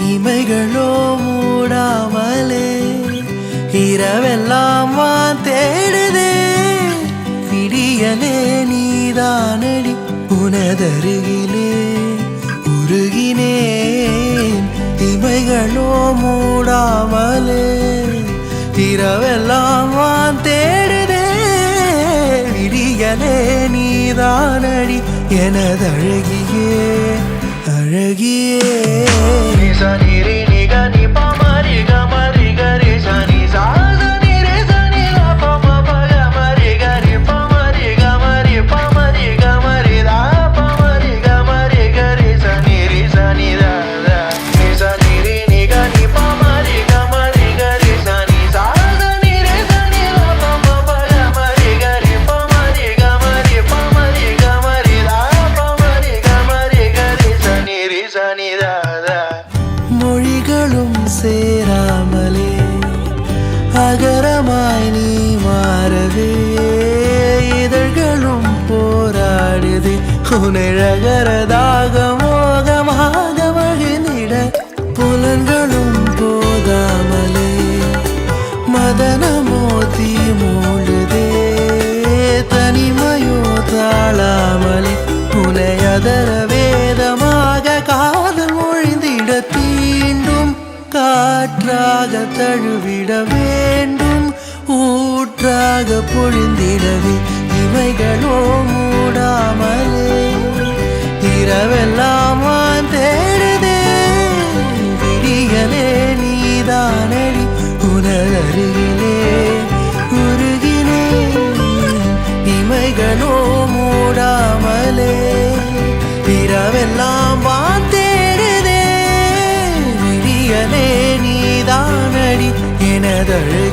இமைகளோ மூடாமலே இரவெல்லாம் வான் தேடுதே, விடியலே நீதானடி உனதருகிலே உருகினேன். இமைகளோ மூடாமலே இரவெல்லாம் வான் தேடுதே, விடியலே நீதானடி எனதழகியே அழகியே. சனி ரே நிக நி பமரி கமரி கரி சனி சாத நி ரே சனி ல பம பக மரி கரி பமரி கமரி பமரி கமரி தா பமரி கமரி கரி சனி ரி சனி தா தா நி சனி ரே நிக நி பமரி கமரி கரி சனி சாத நி ரே சனி ல பம பக மரி கரி பமரி கமரி பமரி கமரி தா பமரி கமரி கரி சனி ரி சனி தா தா. மொழிகளும் சேராமலே அகரமாய் நீ மாறவே, இதழ்களும் போராடுதே உனழகரதாக மோகமாக மகிழ்ந்திட. புலன்களும் போதாமலே மதனமோ தீ மூழுதே, தனிமையோ தாழாமலே உனையதர வேதமாக காதல் மொழிந்திட. தீண்டும் காற்றாக தழுவிட வேண்டும், ஊற்றாக பொழிந்திடவே இவைகளோ மூடாமலே இரவெல்லாம் வான் தேடுதே, விடியலே நீதானடி உனதருகிலே உருகினேன். இமைகளோ மூடாமலே இரவெல்லாம் வான் தேடுதே, விடியலே நீதானடி எனதழகிலே